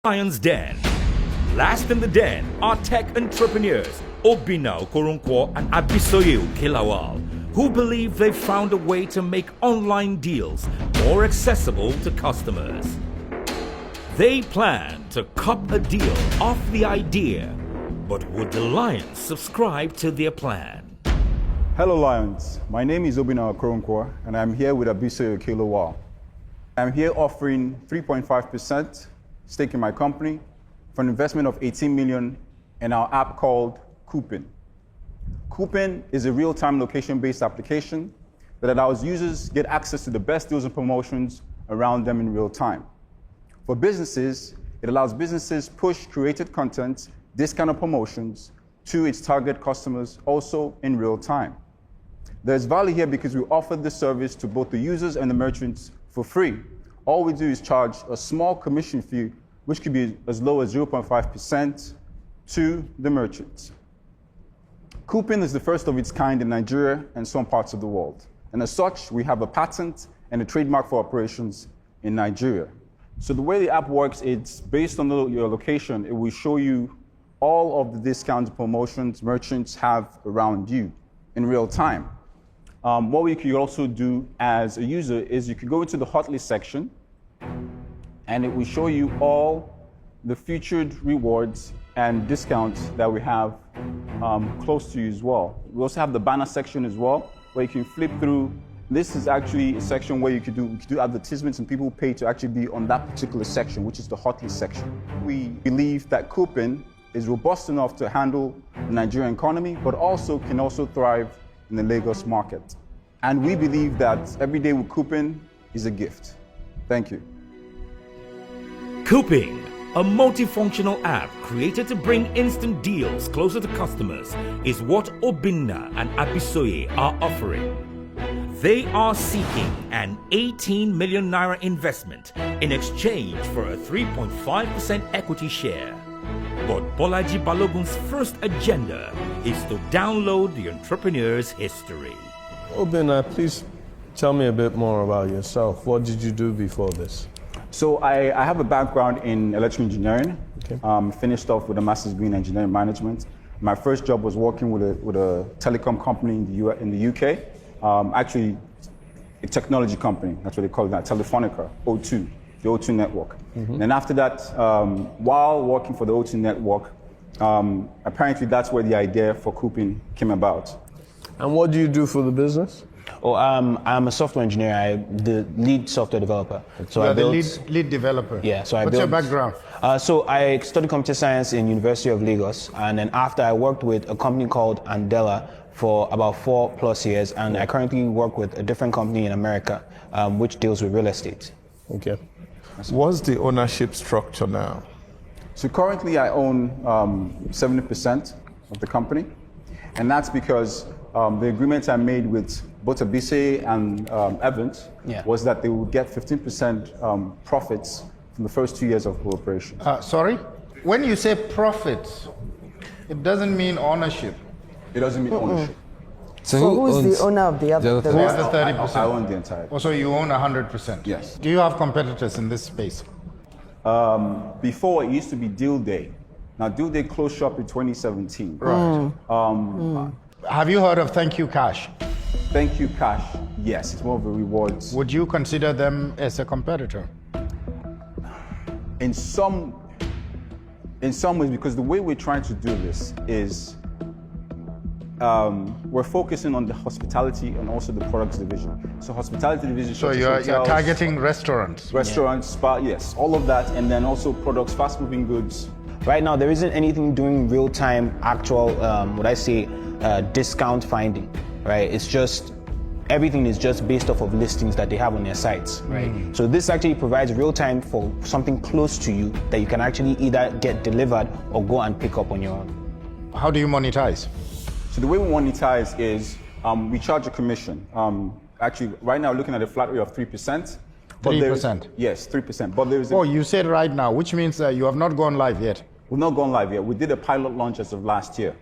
Lion's Den. Last in the den are tech entrepreneurs Obinna Okoronkwo and Abisoye Okelawal, who believe they've found a way to make online deals more accessible to customers. They plan to cup a deal off the idea, but would the Lions subscribe to their plan? Hello Lions, my name is Obinna Okoronkwo and I'm here with Abisoye Okelawal. I'm here offering 3.5% stake in my company for an investment of 18 million in our app called Coupin. Coupin is a real-time location-based application that allows users get access to the best deals and promotions around them in real time. For businesses, it allows businesses push curated content, discounted promotions to its target customers also in real time. There's value here because we offer this service to both the users and the merchants for free. All we do is charge a small commission fee, which could be as low as 0.5% to the merchants. Coupin is the first of its kind in Nigeria and some parts of the world. And as such, we have a patent and a trademark for operations in Nigeria. So the way the app works, it's based on your location. It will show you all of the discounts and promotions merchants have around you in real time. What we could also do as a user is you could go into the hot list section and it will show you all the featured rewards and discounts that we have close to you as well. We also have the banner section as well, where you can flip through. This is actually a section where you could do advertisements and people pay to actually be on that particular section, which is the hot list section. We believe that Coupin is robust enough to handle the Nigerian economy, but also can also thrive in the Lagos market. And we believe that every day with Coupin is a gift. Thank you. Coupin, a multifunctional app created to bring instant deals closer to customers, is what Obinna and Abisoye are offering. They are seeking an 18 million naira investment in exchange for a 3.5% equity share. But Bolaji Balogun's first agenda is to download the entrepreneur's history. Obinna, please tell me a bit more about yourself. What did you do before this? So I have a background in electrical engineering. Okay. Finished off with a master's degree in engineering management. My first job was working with a telecom company in the UK. Actually, a technology company, that's what they call it now, Telefonica, O2, the O2 network. Mm-hmm. And after that, while working for the O2 network, apparently that's where the idea for Coupin came about. And what do you do for the business? Oh, I'm a software engineer. I'm the lead software developer. So you I are built, the lead developer. Yeah, so What's your background? So I studied computer science in University of Lagos, and then after I worked with a company called Andela for about 4+ years, and I currently work with a different company in America, which deals with real estate. Okay. What's the ownership structure now? So currently I own 70% of the company, and that's because the agreement I made with both Abisoye and Evans was that they would get 15% profits from the first 2 years of cooperation. Sorry? When you say profits, it doesn't mean ownership. It doesn't mean ownership. So who is the owner of the other? The rest of 30%. I own the entire. Oh, so you own 100%? Yes. Do you have competitors in this space? Before it used to be Deal Day. Now Deal Day closed shop in 2017. Right. Have you heard of Thank You Cash? Thank You Cash, yes, it's more of a rewards. Would you consider them as a competitor? In some ways, because the way we're trying to do this is we're focusing on the hospitality and also the products division. So hospitality division. So you're targeting restaurants? Restaurants, spa, yes, all of that, and then also products, fast-moving goods. Right now, there isn't anything doing real-time, actual, discount finding, right? It's just, everything is just based off of listings that they have on their sites, right? So this actually provides real-time for something close to you that you can actually either get delivered or go and pick up on your own. How do you monetize? So the way we monetize is we charge a commission. Actually, right now, we're looking at a flat rate of 3%. 3%? Yes, 3%. But there's Oh, you said right now, which means you have not gone live yet. We've not gone live yet. We did a pilot launch as of last year.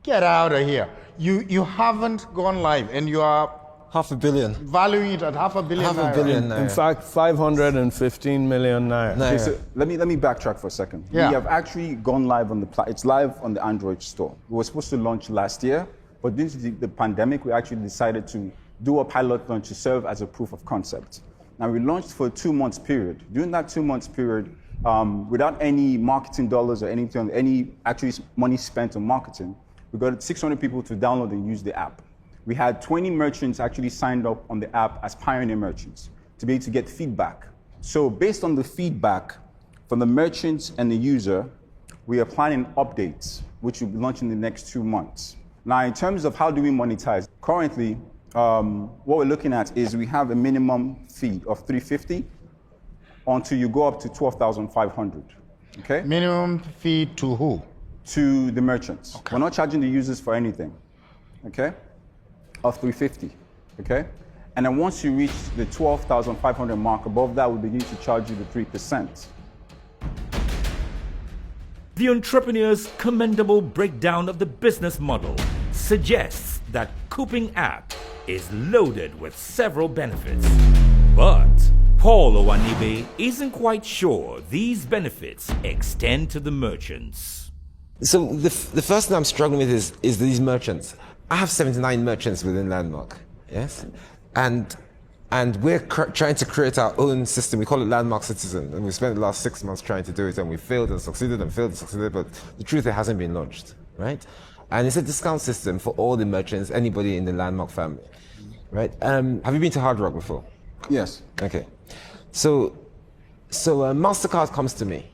Get out of here. You haven't gone live and you are $500 million. Valuing it at $500 million. $500 million. In fact, 515 million naira. Okay, so let me backtrack for a second. Yeah. We have actually gone live on it's live on the Android store. We were supposed to launch last year, but due to the pandemic, we actually decided to do a pilot launch to serve as a proof of concept. Now we launched for a 2-month period. During that 2-month period, without any marketing dollars or anything, any actually money spent on marketing, we got 600 people to download and use the app. We had 20 merchants actually signed up on the app as pioneer merchants to be able to get feedback. So based on the feedback from the merchants and the user, we are planning updates, which will be launching in the next 2 months. Now, in terms of how do we monetize, currently, what we're looking at is we have a minimum fee of $350 until you go up to $12,500. Okay? Minimum fee to who? To the merchants. Okay. We're not charging the users for anything. Okay? Of $350. Okay? And then once you reach the $12,500 mark, above that, we begin to charge you the 3%. The entrepreneur's commendable breakdown of the business model suggests that Cooping app is loaded with several benefits. But Paul Owanibe isn't quite sure these benefits extend to the merchants. So the first thing I'm struggling with is these merchants. I have 79 merchants within Landmark, yes? And we're trying to create our own system. We call it Landmark Citizen. And we spent the last 6 months trying to do it, and we failed and succeeded and failed and succeeded, but the truth, it hasn't been launched, right? And it's a discount system for all the merchants, anybody in the Landmark family, right? Have you been to Hard Rock before? Yes. Okay. So MasterCard comes to me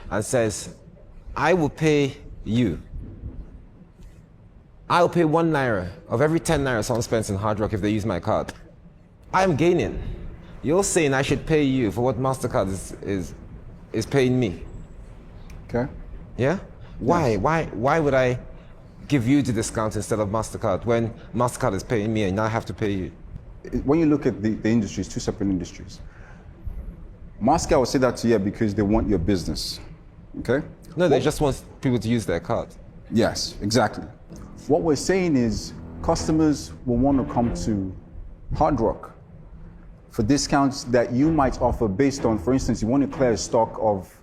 and says, I will pay you. I'll pay 1 naira of every 10 naira someone spends in Hard Rock if they use my card. I'm gaining. You're saying I should pay you for what MasterCard is paying me. Okay. Yeah? Why? Yes. Why would I give you the discount instead of MasterCard when MasterCard is paying me and I have to pay you? When you look at the industries, 2 separate industries. MasterCard will say that to you because they want your business. Okay? No, they just want people to use their card. Yes, exactly. What we're saying is customers will want to come to Hard Rock for discounts that you might offer based on, for instance, you want to clear a stock of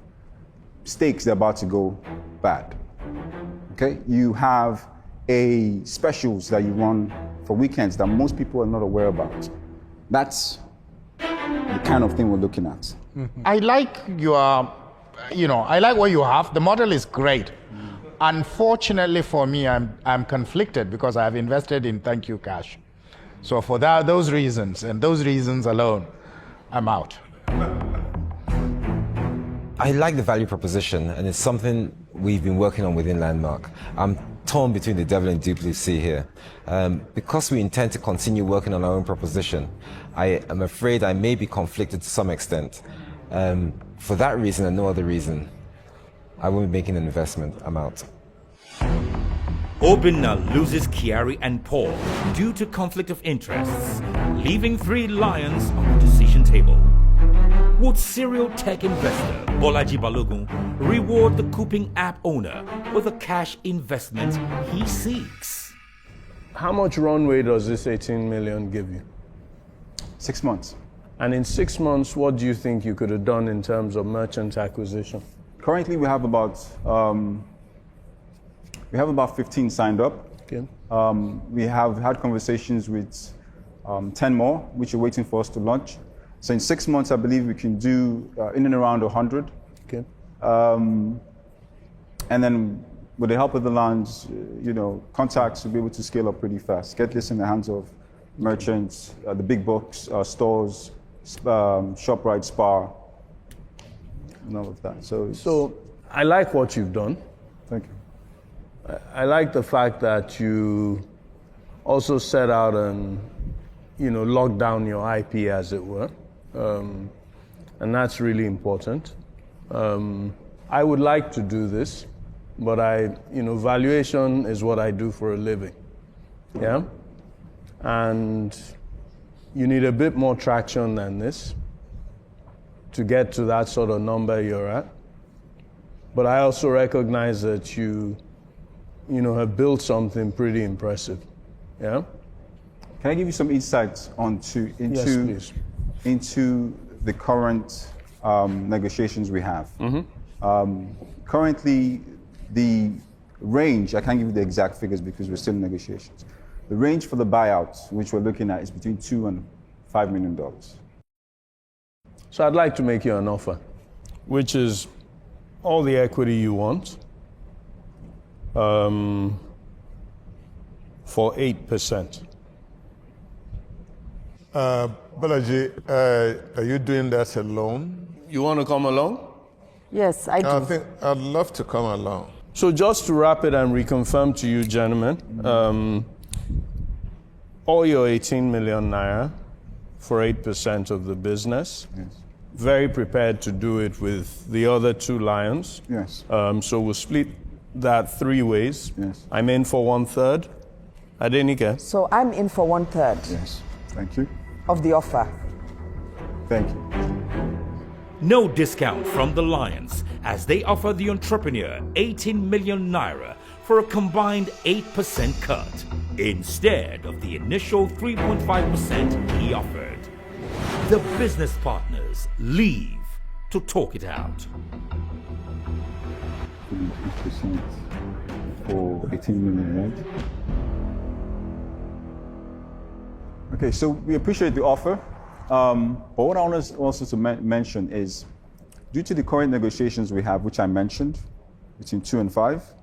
steaks that are about to go bad. Okay? You have specials that you run for weekends that most people are not aware about. That's the kind of thing we're looking at. Mm-hmm. I like I like what you have. The model is great. Unfortunately for me, I'm conflicted because I have invested in Thank You Cash. So for those reasons, and those reasons alone, I'm out. I like the value proposition, and it's something we've been working on within Landmark. I'm torn between the devil and deep blue sea here. Because we intend to continue working on our own proposition, I am afraid I may be conflicted to some extent. For that reason and no other reason, I won't be making an investment. I'm out. Obinna loses Kiari and Paul due to conflict of interests, leaving 3 lions on the decision table. Would serial tech investor Bolaji Balogun reward the Cooping app owner with a cash investment he seeks? How much runway does this 18 million give you? 6 months. And in 6 months, what do you think you could have done in terms of merchant acquisition? Currently, we have about 15 signed up. Okay. We have had conversations with 10 more, which are waiting for us to launch. So in 6 months, I believe we can do in and around 100. Okay. And then with the help of the launch, contacts will be able to scale up pretty fast. Get this in the hands of merchants, the big box stores, ShopRite, Spar, and all of that. So I like what you've done. Thank you. I like the fact that you also set out and lock down your IP, as it were, and that's really important. I would like to do this, but valuation is what I do for a living. Yeah, and you need a bit more traction than this to get to that sort of number you're at. But I also recognize that you have built something pretty impressive. Yeah. Can I give you some insights please. into the current negotiations we have? Currently, the range, I can't give you the exact figures because we're still in negotiations. The range for the buyouts, which we're looking at, is between $2 and $5 million. So I'd like to make you an offer, which is all the equity you want for 8%. Balaji, are you doing that alone? You want to come along? Yes, I do. I think I'd love to come along. So just to wrap it and reconfirm to you, gentlemen, all your 18 million naira for 8% of the business. Yes. Very prepared to do it with the other two lions. Yes. So we'll split that 3 ways. Yes. I'm in for 1/3. Adenike? So I'm in for 1/3 Yes. Thank you. of the offer. Thank you. No discount from the Lions as they offer the entrepreneur 18 million naira for a combined 8% cut instead of the initial 3.5% he offered. The business partners leave to talk it out. 8% for 18 million, right? Okay, so we appreciate the offer. But what I want also to mention is, due to the current negotiations we have, which I mentioned, between 2 and 5,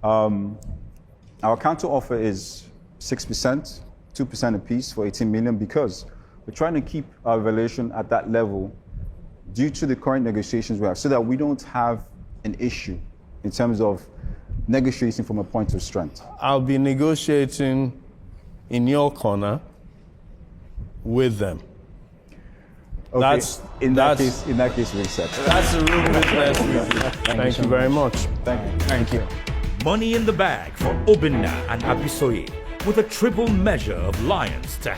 our counter offer is 6%, 2% apiece for 18 million, because we're trying to keep our valuation at that level due to the current negotiations we have, so that we don't have an issue in terms of negotiating from a point of strength. I'll be negotiating in your corner with them. Okay. In that case, we accept. That's a real business. Thank you very much. Thank you. Thank you. Money in the bag for Obinna and Abisoye with a triple measure of Lions to